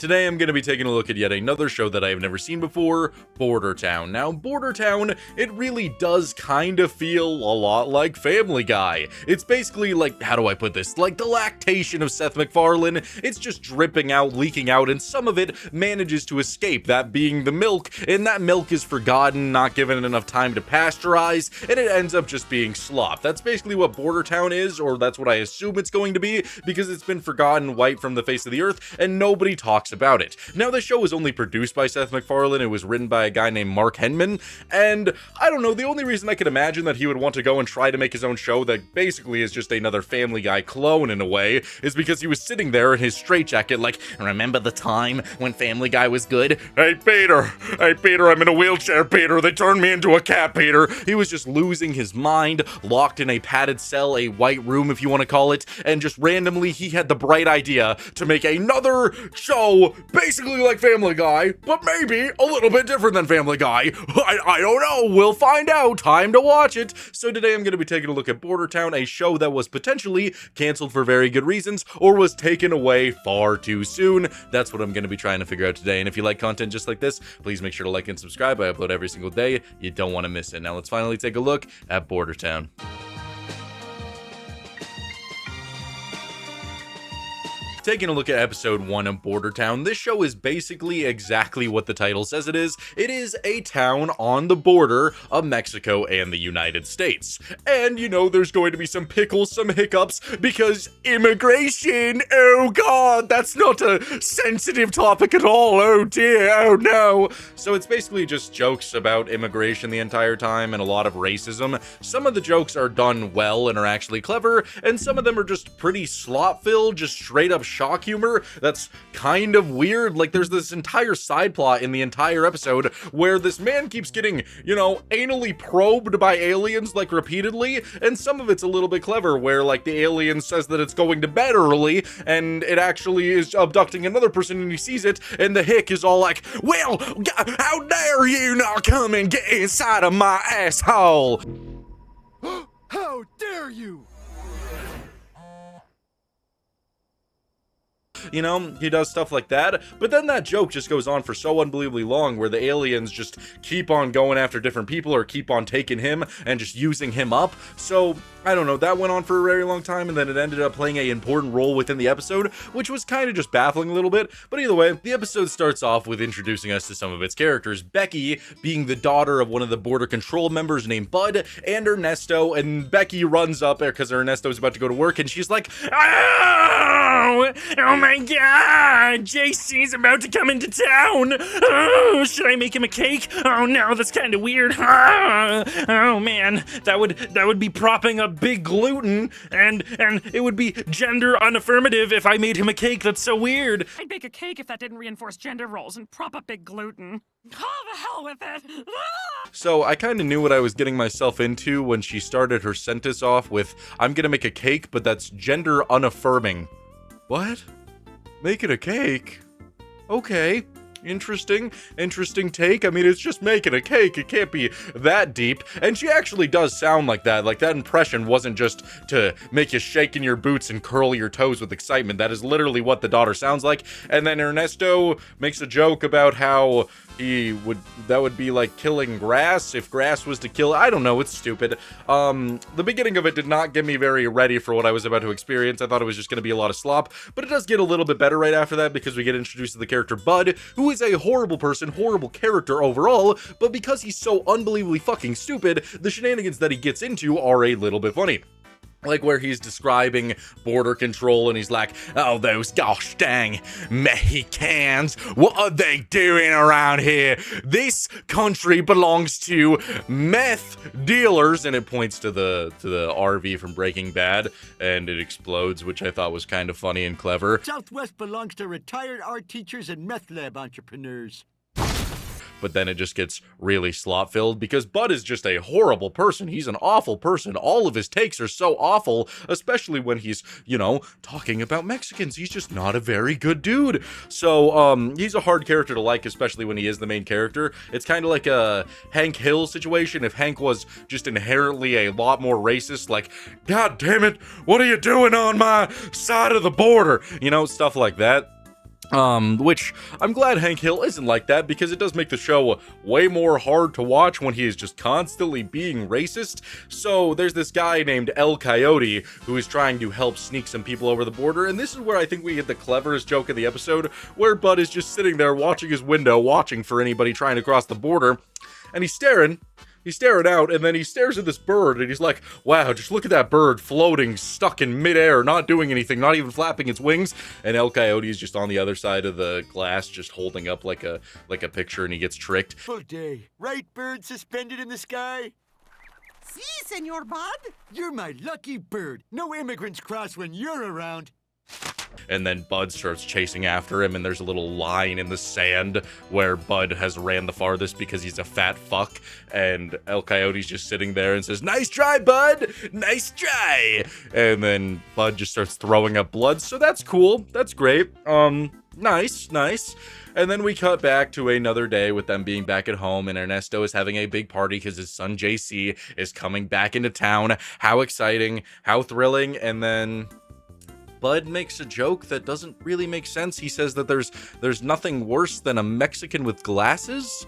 Today I'm going to be taking a look at yet another show that I have never seen before, Bordertown. Now, Bordertown, it really does kind of feel a lot like Family Guy. It's basically like, how do I put this? Like the lactation of Seth MacFarlane. It's just dripping out, leaking out, and some of it manages to escape, that being the milk, and that milk is forgotten, not given enough time to pasteurize, and it ends up just being slop. That's basically what Bordertown is, or that's what I assume it's going to be, because it's been forgotten, wiped from the face of the earth, and nobody talks about it. Now, the show was only produced by Seth MacFarlane. It was written by a guy named Mark Henman, and I don't know, the only reason I could imagine that he would want to go and try to make his own show that basically is just another Family Guy clone in a way is because he was sitting there in his straitjacket like, remember the time when Family Guy was good? Hey Peter, I'm in a wheelchair, Peter, they turned me into a cat, Peter. He was just losing his mind, locked in a padded cell, a white room if you want to call it, and just randomly he had the bright idea to make another show basically like Family Guy, but maybe a little bit different than Family Guy. I don't know, we'll find out, time to watch it. So today I'm going to be taking a look at Bordertown, a show that was potentially canceled for very good reasons, or was taken away far too soon. That's what I'm going to be trying to figure out today, and if you like content just like this, please make sure to like and subscribe. I upload every single day, you don't want to miss it. Now let's finally take a look at Bordertown. Taking a look at episode 1 of Bordertown, this show is basically exactly what the title says it is. It is a town on the border of Mexico and the United States. And, you know, there's going to be some pickles, some hiccups, because immigration, oh god, that's not a sensitive topic at all, oh dear, oh no. So it's basically just jokes about immigration the entire time and a lot of racism. Some of the jokes are done well and are actually clever, and some of them are just pretty slop-filled, just straight up shock humor that's kind of weird. Like, there's this entire side plot in the entire episode where this man keeps getting, you know, anally probed by aliens, like, repeatedly, and some of it's a little bit clever where, like, the alien says that it's going to bed early, and it actually is abducting another person, and he sees it, and the hick is all like, well, how dare you not come and get inside of my asshole? How dare you! You know, he does stuff like that, but then that joke just goes on for so unbelievably long where the aliens just keep on going after different people or keep on taking him and just using him up. So, I don't know, that went on for a very long time, and then it ended up playing an important role within the episode, which was kind of just baffling a little bit. But either way, the episode starts off with introducing us to some of its characters, Becky being the daughter of one of the border control members named Bud, and Ernesto, and Becky runs up there because Ernesto's about to go to work, and she's like, oh my god, JC's about to come into town. Oh, should I make him a cake? Oh no, that's kind of weird. Oh man, that would be propping up big gluten, and it would be gender unaffirmative if I made him a cake. That's so weird. I'd bake a cake if that didn't reinforce gender roles and prop up big gluten. Oh, the hell with it. So I kind of knew what I was getting myself into when she started her sentence off with, I'm gonna make a cake, but that's gender unaffirming. What? Making a cake? Okay. Interesting take. I mean, it's just making a cake. It can't be that deep. And she actually does sound like that. Like, that impression wasn't just to make you shake in your boots and curl your toes with excitement. That is literally what the daughter sounds like. And then Ernesto makes a joke about how that would be like killing grass if grass was to kill. I don't know, it's stupid. The beginning of it did not get me very ready for what I was about to experience. I thought it was just going to be a lot of slop, but it does get a little bit better right after that because we get introduced to the character Bud, who is a horrible person, horrible character overall, but because he's so unbelievably fucking stupid, the shenanigans that he gets into are a little bit funny. Like where he's describing border control and he's like, oh, those gosh dang Mexicans, what are they doing around here? This country belongs to meth dealers, and it points to the RV from Breaking Bad, and it explodes, which I thought was kind of funny and clever. Southwest belongs to retired art teachers and meth lab entrepreneurs. But then it just gets really slop-filled because Bud is just a horrible person. He's an awful person. All of his takes are so awful, especially when he's, you know, talking about Mexicans. He's just not a very good dude. So, he's a hard character to like, especially when he is the main character. It's kind of like a Hank Hill situation if Hank was just inherently a lot more racist, like, God damn it, what are you doing on my side of the border? You know, stuff like that. Which I'm glad Hank Hill isn't like that, because it does make the show way more hard to watch when he is just constantly being racist. So there's this guy named El Coyote who is trying to help sneak some people over the border, and this is where I think we get the cleverest joke of the episode, where Bud is just sitting there watching his window, watching for anybody trying to cross the border, and he's staring out, and then he stares at this bird, and he's like, wow, just look at that bird floating, stuck in midair, not doing anything, not even flapping its wings. And El Coyote is just on the other side of the glass, just holding up like a picture, and he gets tricked. Full day. Right bird suspended in the sky? Si, Senor Bud. You're my lucky bird. No immigrants cross when you're around. And then Bud starts chasing after him, and there's a little line in the sand where Bud has ran the farthest because he's a fat fuck, and El Coyote's just sitting there and says, nice try, Bud! Nice try! And then Bud just starts throwing up blood, so that's cool. That's great. Nice. And then we cut back to another day with them being back at home, and Ernesto is having a big party because his son JC is coming back into town. How exciting, how thrilling. And then Bud makes a joke that doesn't really make sense. He says that there's nothing worse than a Mexican with glasses.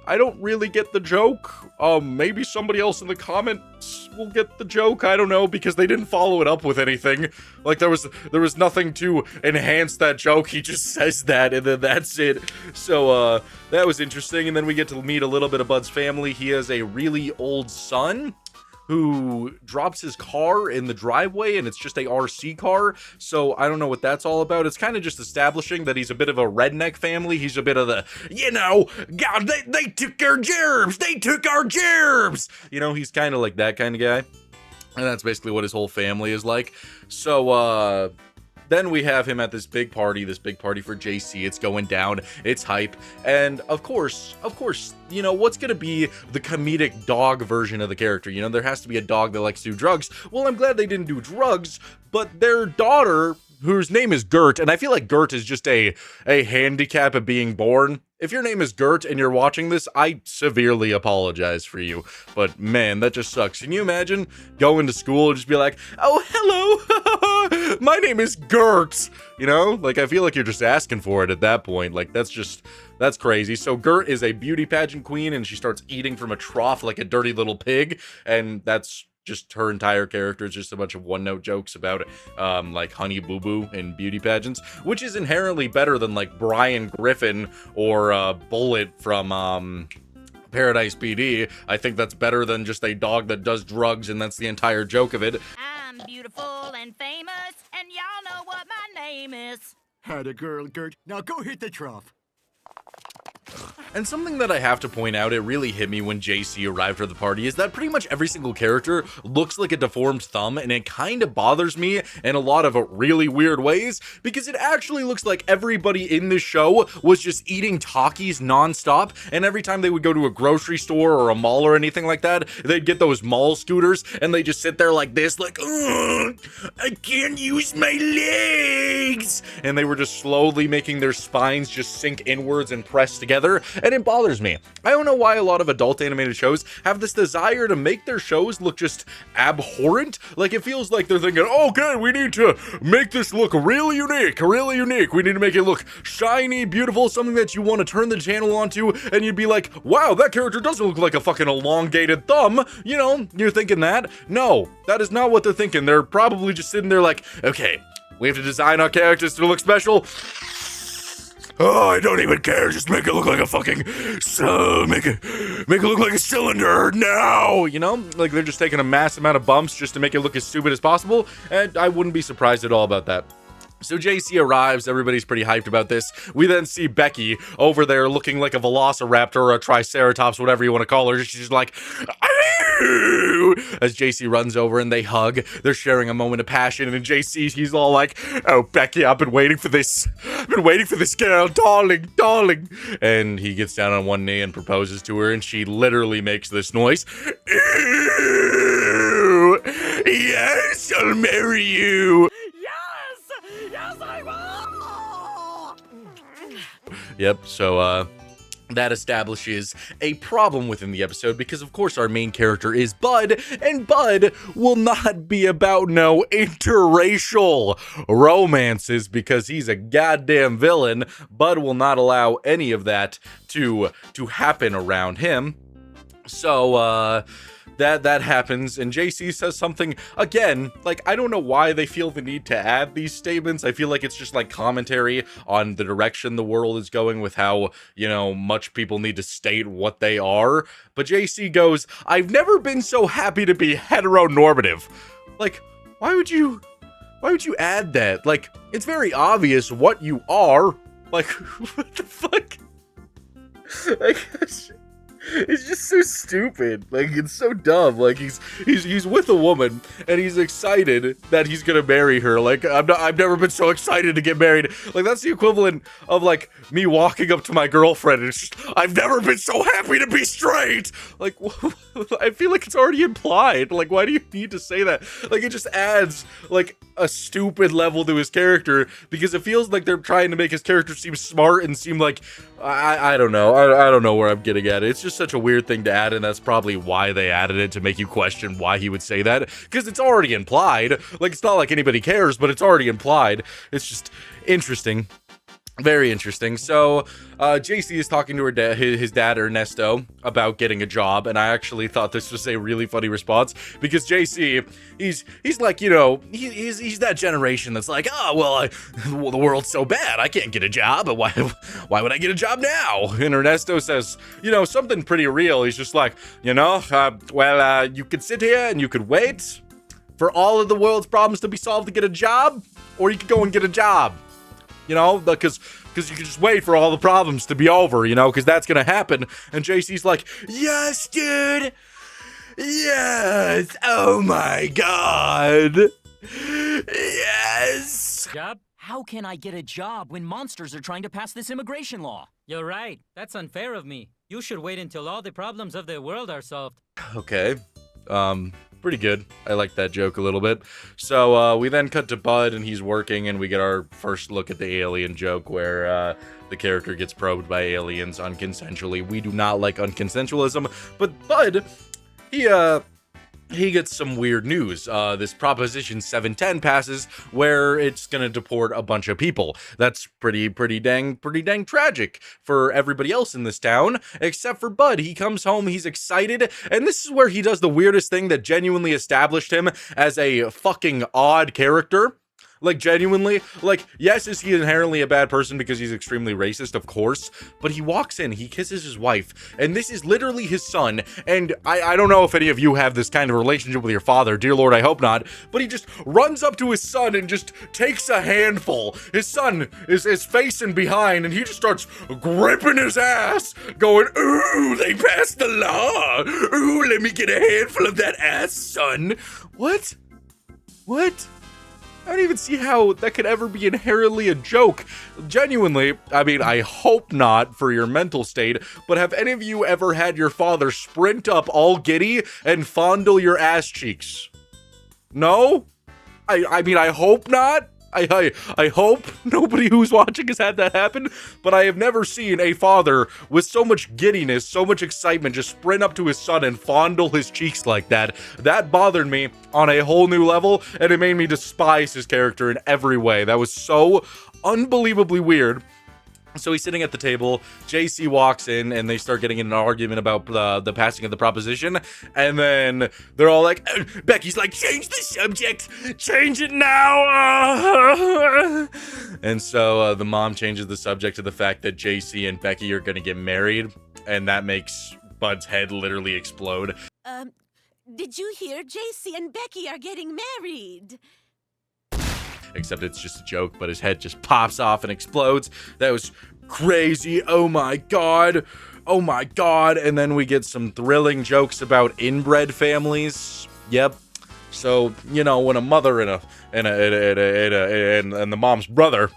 I don't really get the joke. Maybe somebody else in the comments will get the joke. I don't know, because they didn't follow it up with anything. Like, there was nothing to enhance that joke. He just says that, and then that's it. So, that was interesting. And then we get to meet a little bit of Bud's family. He has a really old son who drops his car in the driveway, and it's just a RC car, so I don't know what that's all about. It's kind of just establishing that he's a bit of a redneck family. He's a bit of the, God, they took our germs! They took our germs! He's kind of like that kind of guy, and that's basically what his whole family is like. So, then we have him at this big party for JC. It's going down, it's hype, and of course, what's gonna be the comedic dog version of the character? There has to be a dog that likes to do drugs. Well, I'm glad they didn't do drugs, but their daughter, whose name is Gert, and I feel like Gert is just a handicap of being born. If your name is Gert and you're watching this, I severely apologize for you. But man, that just sucks. Can you imagine going to school and just be like, oh, hello, my name is Gert. I feel like you're just asking for it at that point. Like, that's crazy. So Gert is a beauty pageant queen, and she starts eating from a trough like a dirty little pig. And that's just her entire character is just a bunch of one-note jokes about like Honey Boo Boo and beauty pageants, which is inherently better than like Brian Griffin or Bullet from Paradise PD. I think that's better than just a dog that does drugs, and that's the entire joke of it. I'm beautiful and famous, and y'all know what my name is. Had a girl, Gert. Now go hit the trough. And something that I have to point out, it really hit me when JC arrived for the party, is that pretty much every single character looks like a deformed thumb, and it kind of bothers me in a lot of really weird ways, because it actually looks like everybody in this show was just eating Takis nonstop, and every time they would go to a grocery store or a mall or anything like that, they'd get those mall scooters, and they just sit there like this, like, I can't use my legs! And they were just slowly making their spines just sink inwards and press together, and it bothers me. I don't know why a lot of adult animated shows have this desire to make their shows look just abhorrent. Like, it feels like they're thinking, okay, we need to make this look really unique. We need to make it look shiny, beautiful, something that you want to turn the channel onto, and you'd be like, wow, that character doesn't look like a fucking elongated thumb. You're thinking that? No, that is not what they're thinking. They're probably just sitting there like, okay, we have to design our characters to look special. Oh, I don't even care. Just make it look like a fucking, make it look like a cylinder now. Like they're just taking a mass amount of bumps just to make it look as stupid as possible. And I wouldn't be surprised at all about that. So JC arrives, everybody's pretty hyped about this. We then see Becky over there looking like a velociraptor or a triceratops, whatever you want to call her. She's like, "Arr!" As JC runs over and they hug. They're sharing a moment of passion, and JC, he's all like, oh, Becky, I've been waiting for this. I've been waiting for this girl, darling. And he gets down on one knee and proposes to her, and she literally makes this noise. Ew! Yes, I'll marry you. Yes, I will! Yep, so, that establishes a problem within the episode because, of course, our main character is Bud, and Bud will not be about no interracial romances because he's a goddamn villain. Bud will not allow any of that to happen around him. So, that happens, and JC says something, again, like, I don't know why they feel the need to add these statements. I feel like it's just like commentary on the direction the world is going with how, you know, much people need to state what they are. But JC goes, I've never been so happy to be heteronormative. Like, why would you add that? Like, it's very obvious what you are. Like, what the fuck? Like, it's just so stupid. Like, it's so dumb. Like, he's with a woman and he's excited that he's gonna marry her. Like, I've never been so excited to get married. Like, that's the equivalent of like me walking up to my girlfriend and it's just, I've never been so happy to be straight. Like, I feel like it's already implied. Like, why do you need to say that? Like, it just adds like a stupid level to his character because it feels like they're trying to make his character seem smart and seem like, I don't know. I don't know where I'm getting at. It's just such a weird thing to add, and that's probably why they added it, to make you question why he would say that, because it's already implied. Like, it's not like anybody cares, but it's already implied. It's just interesting. Very interesting. So, JC is talking to his dad, Ernesto, about getting a job, and I actually thought this was a really funny response, because JC, he's like, you know, he's that generation that's like, oh, well, the world's so bad, I can't get a job, but why would I get a job now? And Ernesto says, you know, something pretty real. He's just like, you know, you could sit here and you could wait for all of the world's problems to be solved to get a job, or you could go and get a job. You know, because you can just wait for all the problems to be over, you know, because that's going to happen. And JC's like, yes, dude. Yes. Oh, my God. Yes. Job? How can I get a job when monsters are trying to pass this immigration law? You're right. That's unfair of me. You should wait until all the problems of the world are solved. Okay. Pretty good. I like that joke a little bit. So we then cut to Bud, and he's working, and we get our first look at the alien joke where the character gets probed by aliens unconsensually. We do not like unconsensualism, but Bud, he gets some weird news. This Proposition 710 passes where it's gonna deport a bunch of people. That's pretty dang tragic for everybody else in this town, except for Bud. He comes home, he's excited, and this is where he does the weirdest thing that genuinely established him as a fucking odd character. Like, genuinely, like, yes, is he inherently a bad person because he's extremely racist? Of course. But he walks in, he kisses his wife, and this is literally his son. And I don't know if any of you have this kind of relationship with your father. Dear Lord, I hope not. But he just runs up to his son and just takes a handful. His son is facing behind, and he just starts gripping his ass, going, ooh, they passed the law. Ooh, let me get a handful of that ass, son. What? I don't even see how that could ever be inherently a joke. Genuinely, I mean, I hope not for your mental state, but have any of you ever had your father sprint up all giddy and fondle your ass cheeks? No? I mean, I hope not. I hope nobody who's watching has had that happen, but I have never seen a father with so much giddiness, so much excitement, just sprint up to his son and fondle his cheeks like that. That bothered me on a whole new level, and it made me despise his character in every way. That was so unbelievably weird. So he's sitting at the table, JC walks in, and they start getting in an argument about the passing of the proposition, and then they're all like, Becky's like, change the subject, change it now, and so the mom changes the subject to the fact that JC and Becky are gonna get married, and that makes Bud's head literally explode. Did you hear JC and Becky are getting married? Except it's just a joke, but his head just pops off and explodes. That was crazy. Oh my god. And then we get some thrilling jokes about inbred families. Yep. So, you know, when a mother and the mom's brother,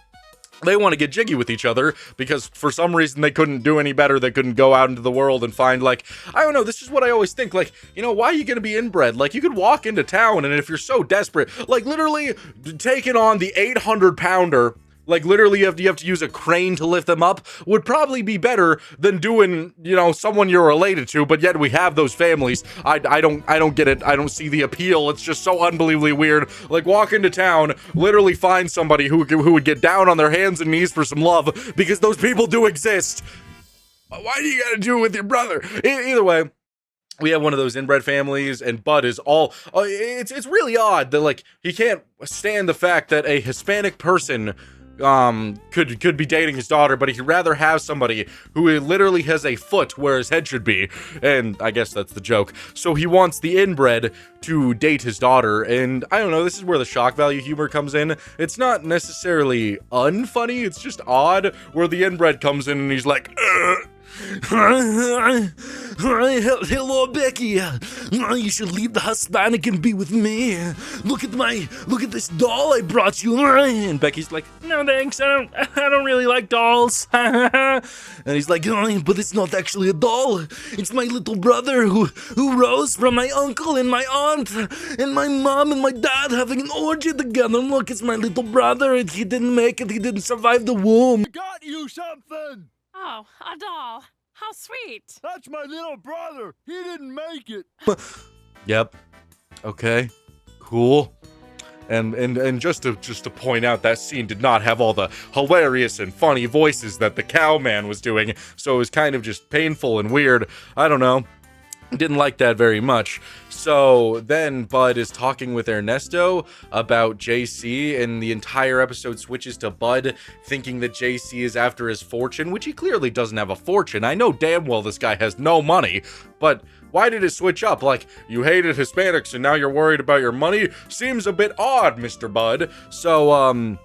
they want to get jiggy with each other because for some reason they couldn't do any better. They couldn't go out into the world and find, like, I don't know, this is what I always think, like, you know, why are you going to be inbred? Like, you could walk into town and if you're so desperate, like, literally taking on the 800-pounder like literally you have to use a crane to lift them up, would probably be better than doing, you know, someone you're related to, but yet we have those families. I don't get it. I don't see the appeal. It's just so unbelievably weird. Like, walk into town, literally find somebody who would get down on their hands and knees for some love, because those people do exist. Why do you gotta do it with your brother? Either way, we have one of those inbred families, and Bud is all, it's really odd that, like, he can't stand the fact that a Hispanic person could be dating his daughter, but he'd rather have somebody who literally has a foot where his head should be, and I guess that's the joke. So he wants the inbred to date his daughter, and I don't know, this is where the shock value humor comes in. It's not necessarily unfunny, it's just odd, where the inbred comes in and he's like, hello, Becky. You should leave the Hispanic and be with me. Look at this doll I brought you. And Becky's like, no thanks, I don't really like dolls. And he's like, but it's not actually a doll. It's my little brother who rose from my uncle and my aunt and my mom and my dad having an orgy together. Look, it's my little brother, and he didn't make it. He didn't survive the womb. I got you something! Oh, a doll. How sweet. That's my little brother. He didn't make it. yep. Okay. Cool. And just to point out, that scene did not have all the hilarious and funny voices that the cowman was doing, so it was kind of just painful and weird. I don't know. Didn't like that very much. So then Bud is talking with Ernesto about JC, and the entire episode switches to Bud thinking that JC is after his fortune, which he clearly doesn't have a fortune. I know damn well this guy has no money, but why did it switch up? Like, you hated Hispanics and now you're worried about your money? Seems a bit odd, Mr. Bud. So,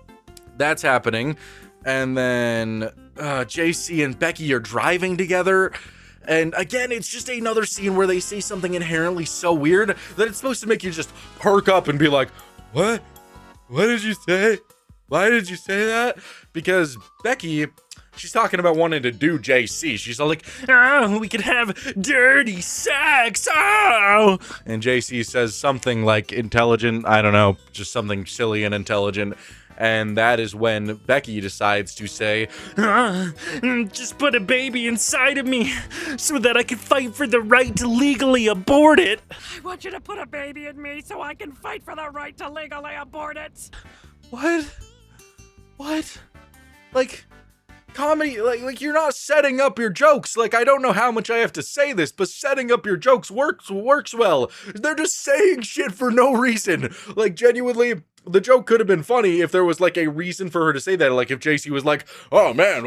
that's happening. And then, JC and Becky are driving together. And again, it's just another scene where they say something inherently so weird that it's supposed to make you just perk up and be like, what? What did you say? Why did you say that? Because Becky, she's talking about wanting to do JC. She's all like, oh, we could have dirty sex. Oh. And JC says something like intelligent. I don't know, just something silly and intelligent. And that is when Becky decides to say, just put a baby inside of me so that I can fight for the right to legally abort it. I want you to put a baby in me so I can fight for the right to legally abort it. What? Like, comedy, like you're not setting up your jokes. Like, I don't know how much I have to say this, but setting up your jokes works well. They're just saying shit for no reason. Like, genuinely, the joke could have been funny if there was, like, a reason for her to say that. Like, if JC was like, oh, man,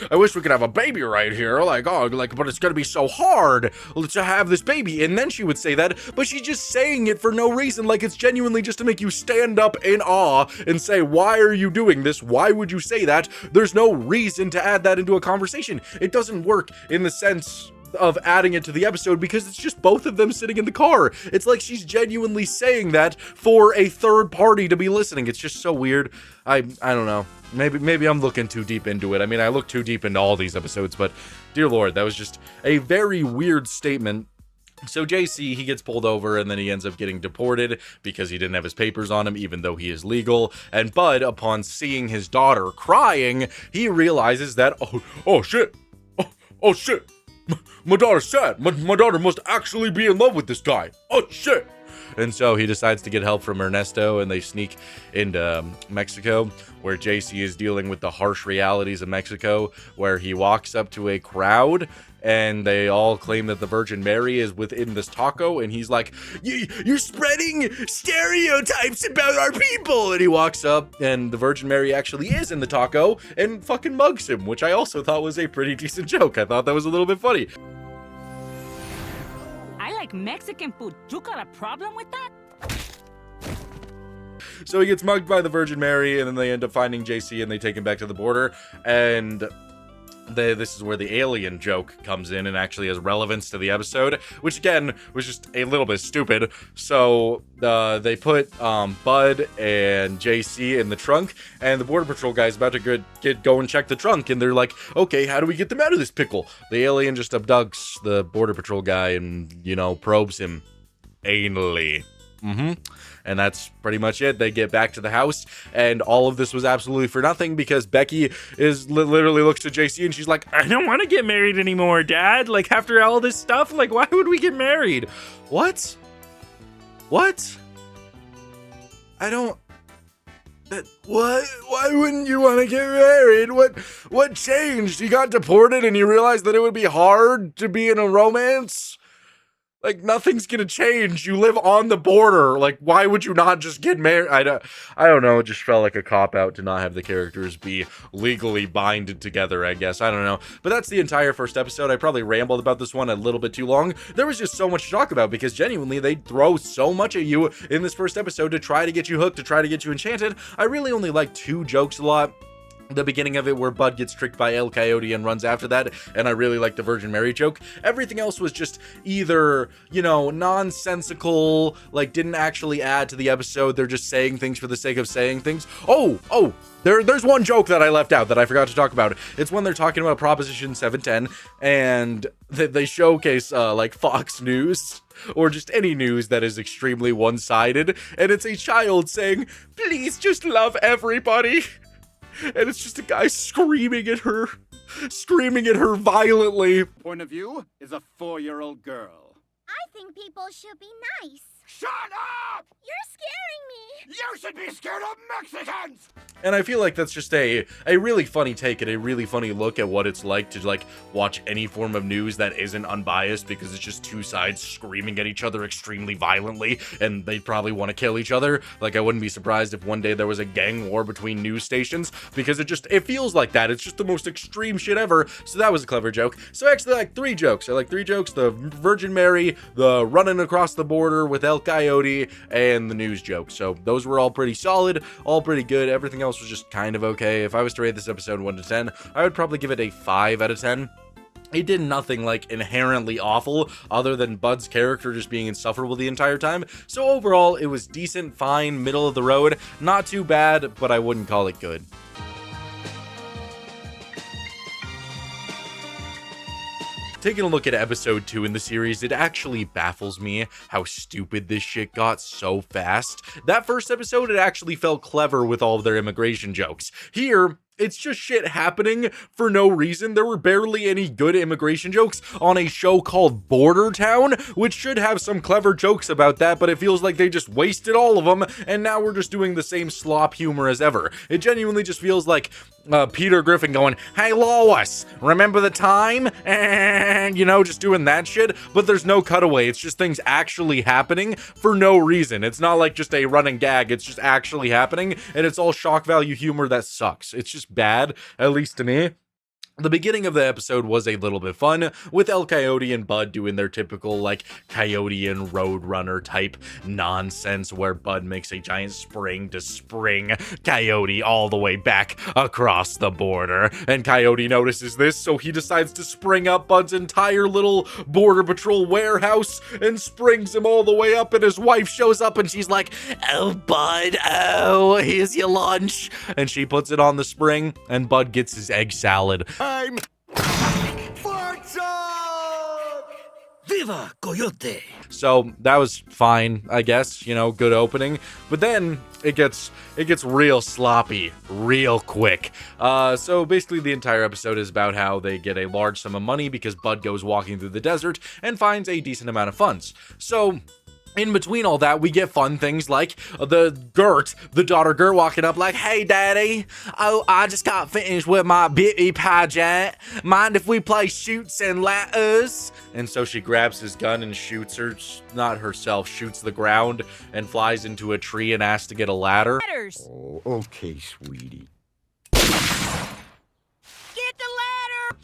I wish we could have a baby right here. Like, oh, like, but it's gonna be so hard to have this baby. And then she would say that, but she's just saying it for no reason. Like, it's genuinely just to make you stand up in awe and say, why are you doing this? Why would you say that? There's no reason to add that into a conversation. It doesn't work in the sense of adding it to the episode because it's just both of them sitting in the car. It's like she's genuinely saying that for a third party to be listening. It's just so weird. I don't know. Maybe I'm looking too deep into it. I mean, I look too deep into all these episodes, but dear Lord, that was just a very weird statement. So JC, he gets pulled over and then he ends up getting deported because he didn't have his papers on him, even though he is legal. And Bud, upon seeing his daughter crying, he realizes that, oh shit, oh shit. My daughter's sad. My daughter must actually be in love with this guy. Oh, shit. And so he decides to get help from Ernesto, and they sneak into Mexico, where JC is dealing with the harsh realities of Mexico, where he walks up to a crowd, and they all claim that the Virgin Mary is within this taco, and he's like, you're spreading stereotypes about our people! And he walks up, and the Virgin Mary actually is in the taco, and fucking mugs him, which I also thought was a pretty decent joke. I thought that was a little bit funny. I like Mexican food. You got a problem with that? So he gets mugged by the Virgin Mary, and then they end up finding JC, and they take him back to the border, and this is where the alien joke comes in and actually has relevance to the episode, which again was just a little bit stupid. So they put Bud and JC in the trunk, and the Border Patrol guy's about to go and check the trunk, and they're like, okay, how do we get them out of this pickle? The alien just abducts the Border Patrol guy and, you know, probes him anally. And that's pretty much it. They get back to the house, and all of this was absolutely for nothing because Becky is literally looks to JC and she's like, I don't want to get married anymore, Dad. Like, after all this stuff, like, why would we get married? What? I don't... What? Why wouldn't you want to get married? What changed? You got deported and you realized that it would be hard to be in a romance? Like, nothing's gonna change. You live on the border. Like, why would you not just get married? I don't know. It just felt like a cop-out to not have the characters be legally binded together, I guess. I don't know. But that's the entire first episode. I probably rambled about this one a little bit too long. There was just so much to talk about because genuinely they throw so much at you in this first episode to try to get you hooked, to try to get you enchanted. I really only like 2 jokes a lot. The beginning of it where Bud gets tricked by El Coyote and runs after that, and I really like the Virgin Mary joke. Everything else was just either, you know, nonsensical, like didn't actually add to the episode. They're just saying things for the sake of saying things. There's one joke that I left out that I forgot to talk about. It's when they're talking about Proposition 710, and they showcase like Fox News or just any news that is extremely one-sided, and it's a child saying, "Please just love everybody." And it's just a guy screaming at her violently. Point of view is a 4-year-old girl. I think people should be nice. Shut up! You're scaring me. You should be scared of Mexicans! And I feel like that's just a really funny take and a really funny look at what it's like to like watch any form of news that isn't unbiased, because it's just 2 sides screaming at each other extremely violently, and they probably want to kill each other. Like, I wouldn't be surprised if one day there was a gang war between news stations, because it feels like that. It's just the most extreme shit ever. So that was a clever joke. So actually, I like 3 jokes. I like 3 jokes: the Virgin Mary, the running across the border with El Coyote, and the news joke. So those were all pretty solid, all pretty good. Everything else was just kind of okay. If I was to rate this episode 1 to 10, I would probably give it a 5 out of 10. It did nothing like inherently awful other than Bud's character just being insufferable the entire time. So overall, it was decent, fine, middle of the road, not too bad, but I wouldn't call it good. Taking a look at episode 2 in the series, it actually baffles me how stupid this shit got so fast. That first episode, it actually felt clever with all of their immigration jokes. Here, it's just shit happening for no reason. There were barely any good immigration jokes on a show called Bordertown, which should have some clever jokes about that, but it feels like they just wasted all of them, and now we're just doing the same slop humor as ever. It genuinely just feels like Peter Griffin going, "Hey Lois, remember the time?" And, you know, just doing that shit, but there's no cutaway. It's just things actually happening for no reason. It's not like just a running gag. It's just actually happening, and it's all shock value humor that sucks. It's just bad, at least to me. The beginning of the episode was a little bit fun, with El Coyote and Bud doing their typical, like, Coyote and Roadrunner type nonsense, where Bud makes a giant spring to spring Coyote all the way back across the border. And Coyote notices this, so he decides to spring up Bud's entire little Border Patrol warehouse and springs him all the way up, and his wife shows up and she's like, "Oh, Bud, oh, here's your lunch." And she puts it on the spring, and Bud gets his egg salad. I'm Forza! Viva Coyote! So that was fine, I guess, you know, good opening. But then it gets real sloppy real quick. So basically the entire episode is about how they get a large sum of money because Bud goes walking through the desert and finds a decent amount of funds. So in between all that, we get fun things like the daughter Gert walking up like, "Hey daddy, oh, I just got finished with my beauty pageant. Mind if we play shoots and ladders?" And so she grabs his gun and shoots her, not herself, shoots the ground and flies into a tree and asks to get a ladder. Oh, okay, sweetie. Get the ladder!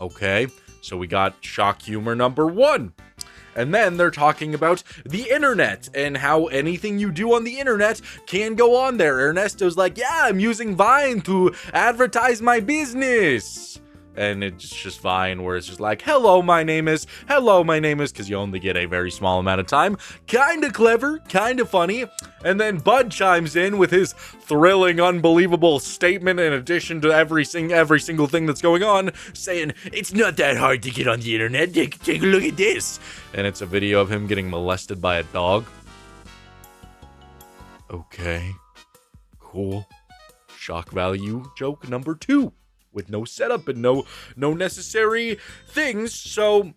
Okay, so we got shock humor number 1. And then they're talking about the internet and how anything you do on the internet can go on there. Ernesto's like, "Yeah, I'm using Vine to advertise my business." And it's just Vine where it's just like, hello, my name is, because you only get a very small amount of time. Kind of clever, kind of funny. And then Bud chimes in with his thrilling, unbelievable statement in addition to every single thing that's going on, saying, "It's not that hard to get on the internet. Take a look at this." And it's a video of him getting molested by a dog. Okay. Cool. Shock value joke number 2. With no setup and no necessary things. So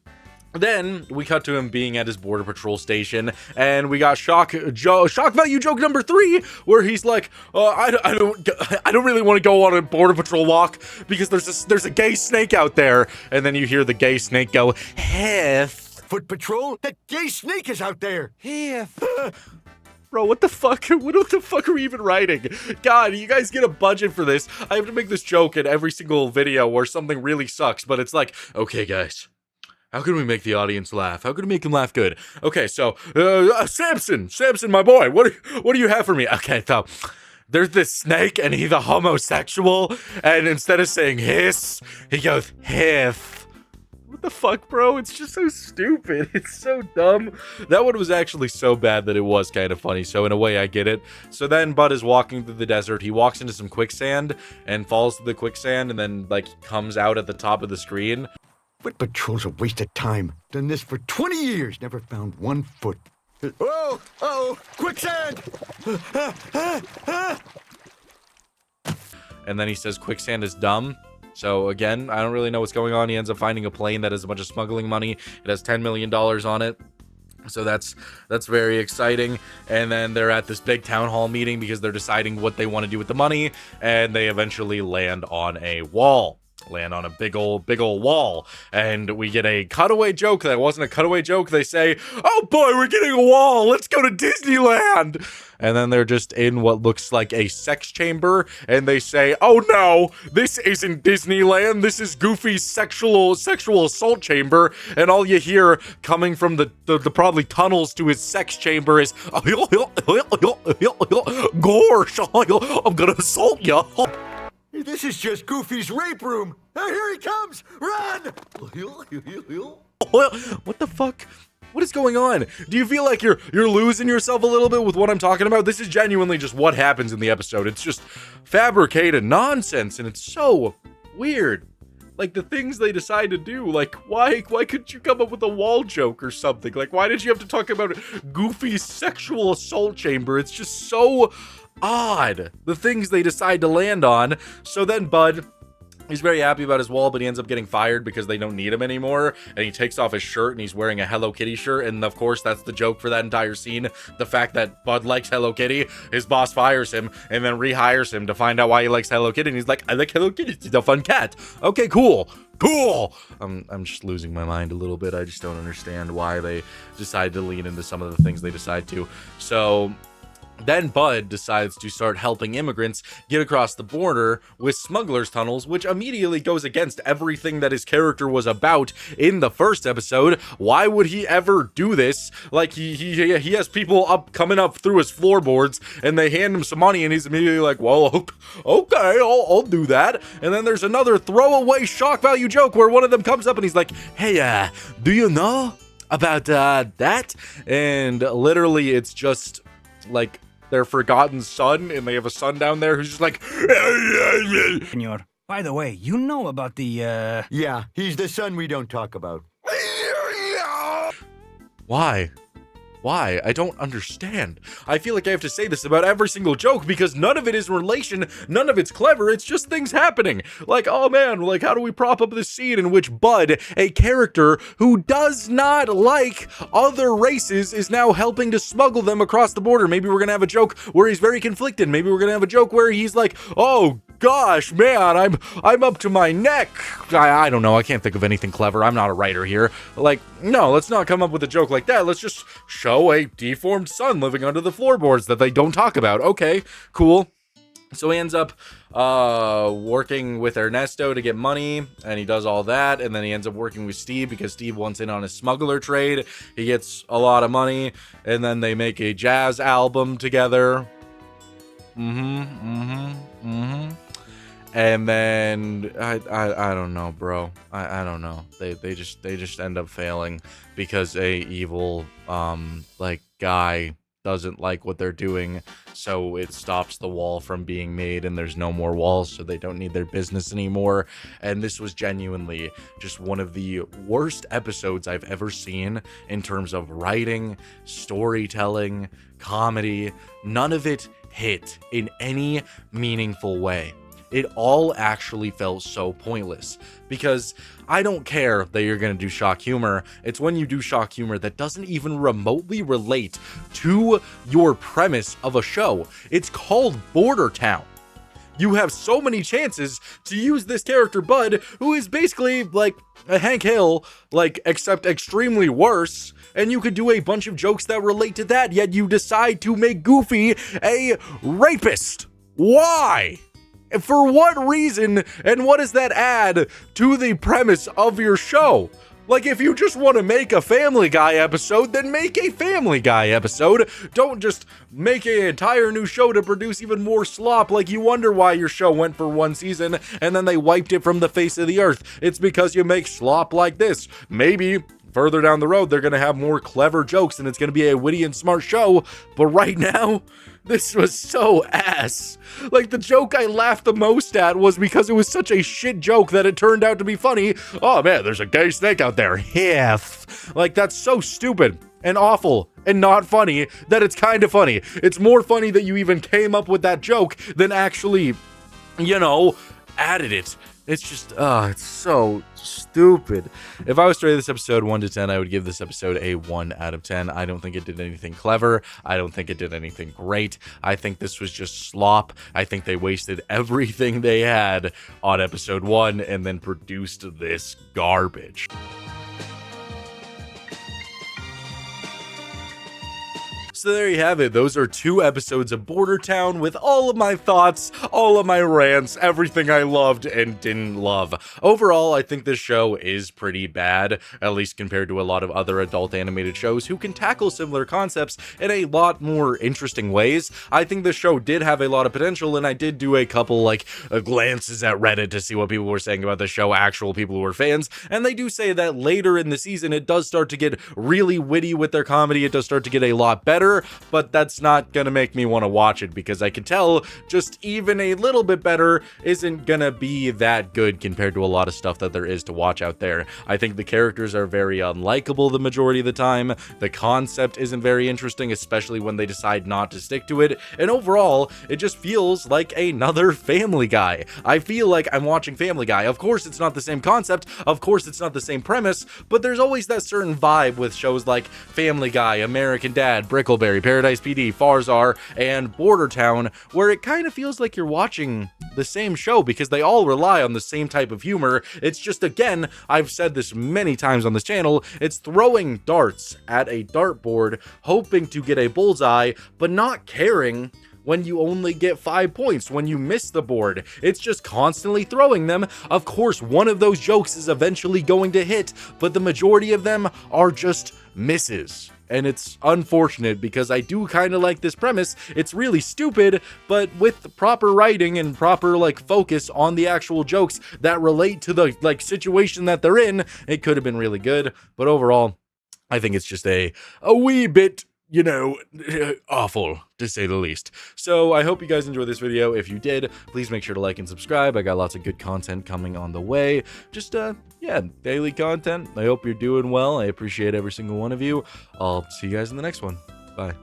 then we cut to him being at his border patrol station, and we got shock value joke number 3, where he's like, I don't really want to go on a border patrol walk because there's a gay snake out there. And then you hear the gay snake go, "Hef." Foot Patrol, that gay snake is out there. Bro, what the fuck? What the fuck are we even writing? God, you guys get a budget for this. I have to make this joke in every single video where something really sucks, but it's like, okay, guys, how can we make the audience laugh? How can we make them laugh good? Okay, so, Samson, my boy, what do you have for me? Okay, so, there's this snake, and he's a homosexual, and instead of saying hiss, he goes hiff. What the fuck, bro? It's just so stupid. It's so dumb. That one was actually so bad that it was kind of funny, so in a way, I get it. So then Bud is walking through the desert. He walks into some quicksand and falls to the quicksand and then, like, comes out at the top of the screen. Foot Patrol's a waste of time. Done this for 20 years, never found one foot. Oh, uh-oh, quicksand! And then he says quicksand is dumb. So again, I don't really know what's going on. He ends up finding a plane that has a bunch of smuggling money. It has $10 million on it. So that's very exciting. And then they're at this big town hall meeting because they're deciding what they want to do with the money. And they eventually land on a wall. Land on a big old wall, and we get a cutaway joke that wasn't a cutaway joke. They say, "Oh boy, we're getting a wall, let's go to Disneyland." And then they're just in what looks like a sex chamber, and they say, "Oh no, this isn't Disneyland, this is Goofy's sexual assault chamber." And all you hear coming from the probably tunnels to his sex chamber is, "Gosh, I'm gonna assault you." This is just Goofy's rape room. Here he comes! Run! What the fuck? What is going on? Do you feel like you're losing yourself a little bit with what I'm talking about? This is genuinely just what happens in the episode. It's just fabricated nonsense, and it's so weird. Like, the things they decide to do, like, why couldn't you come up with a wall joke or something? Like, why did you have to talk about Goofy's sexual assault chamber? It's just so odd, the things they decide to land on. So then Bud, he's very happy about his wall, but he ends up getting fired because they don't need him anymore. And he takes off his shirt and he's wearing a Hello Kitty shirt. And of course, that's the joke for that entire scene. The fact that Bud likes Hello Kitty. His boss fires him and then rehires him to find out why he likes Hello Kitty. And he's like, "I like Hello Kitty. She's a fun cat." Okay, cool. I'm just losing my mind a little bit. I just don't understand why they decide to lean into some of the things they decide to. So then Bud decides to start helping immigrants get across the border with smugglers' tunnels, which immediately goes against everything that his character was about in the first episode. Why would he ever do this? Like, he has people coming up through his floorboards, and they hand him some money, and he's immediately like, "Well, okay, I'll do that." And then there's another throwaway shock value joke where one of them comes up and he's like, "Hey, do you know about that?" And literally, it's just like their forgotten son, and they have a son down there who's just like, Senor, by the way, you know about the, Yeah, he's the son we don't talk about. Why? I don't understand. I feel like I have to say this about every single joke because none of it is relation, none of it's clever, it's just things happening. Like, oh man, like, how do we prop up this scene in which Bud, a character who does not like other races, is now helping to smuggle them across the border? Maybe we're gonna have a joke where he's very conflicted. Maybe we're gonna have a joke where he's like, "Oh gosh, man, I'm up to my neck." I don't know. I can't think of anything clever. I'm not a writer here. Like, no, let's not come up with a joke like that. Let's just show a deformed son living under the floorboards that they don't talk about. Okay, cool. So he ends up working with Ernesto to get money, and he does all that, and then he ends up working with Steve because Steve wants in on his smuggler trade. He gets a lot of money, and then they make a jazz album together. And then I don't know, bro. I don't know. They just end up failing because a evil like guy doesn't like what they're doing, so it stops the wall from being made, and there's no more walls, so they don't need their business anymore. And this was genuinely just one of the worst episodes I've ever seen in terms of writing, storytelling, comedy. None of it hit in any meaningful way. It all actually felt so pointless, because I don't care that you're going to do shock humor. It's when you do shock humor that doesn't even remotely relate to your premise of a show. It's called Bordertown. You have so many chances to use this character, Bud, who is basically like a Hank Hill, like, except extremely worse, and you could do a bunch of jokes that relate to that, yet you decide to make Goofy a rapist. Why? For what reason, and what does that add to the premise of your show? Like, if you just want to make a Family Guy episode, then make a Family Guy episode. Don't just make an entire new show to produce even more slop. Like, you wonder why your show went for one season and then they wiped it from the face of the earth. It's because you make slop like this. Maybe further down the road, they're going to have more clever jokes and it's going to be a witty and smart show. But right now, this was so ass. Like, the joke I laughed the most at was because it was such a shit joke that it turned out to be funny. Oh man, there's a gay snake out there. Hiff. Like, that's so stupid and awful and not funny that it's kind of funny. It's more funny that you even came up with that joke than actually, you know, added it. It's just, it's so stupid. If I was to rate this episode 1 to 10, I would give this episode a 1 out of 10. I don't think it did anything clever. I don't think it did anything great. I think this was just slop. I think they wasted everything they had on episode 1 and then produced this garbage. So there you have it. Those are 2 episodes of Bordertown with all of my thoughts, all of my rants, everything I loved and didn't love. Overall, I think this show is pretty bad, at least compared to a lot of other adult animated shows who can tackle similar concepts in a lot more interesting ways. I think this show did have a lot of potential, and I did do a couple glances at Reddit to see what people were saying about the show, actual people who were fans, and they do say that later in the season it does start to get really witty with their comedy. It does start to get a lot better. But that's not gonna make me want to watch it, because I can tell just even a little bit better isn't gonna be that good compared to a lot of stuff that there is to watch out there. I think the characters are very unlikable the majority of the time. The concept isn't very interesting, especially when they decide not to stick to it. And overall, it just feels like another Family Guy. I feel like I'm watching Family Guy. Of course, it's not the same concept. Of course, it's not the same premise, but there's always that certain vibe with shows like Family Guy, American Dad, Brickleberry, Paradise PD, Farzar, and Bordertown, where it kind of feels like you're watching the same show because they all rely on the same type of humor. It's just, again, I've said this many times on this channel, it's throwing darts at a dartboard, hoping to get a bullseye, but not caring when you only get 5 points when you miss the board. It's just constantly throwing them. Of course, one of those jokes is eventually going to hit, but the majority of them are just misses. And it's unfortunate because I do kind of like this premise. It's really stupid, but with proper writing and proper focus on the actual jokes that relate to the situation that they're in, it could have been really good. But overall, I think it's just a wee bit, awful, to say the least. So I hope you guys enjoyed this video. If you did, please make sure to like and subscribe. I got lots of good content coming on the way. Just, daily content. I hope you're doing well. I appreciate every single one of you. I'll see you guys in the next one. Bye.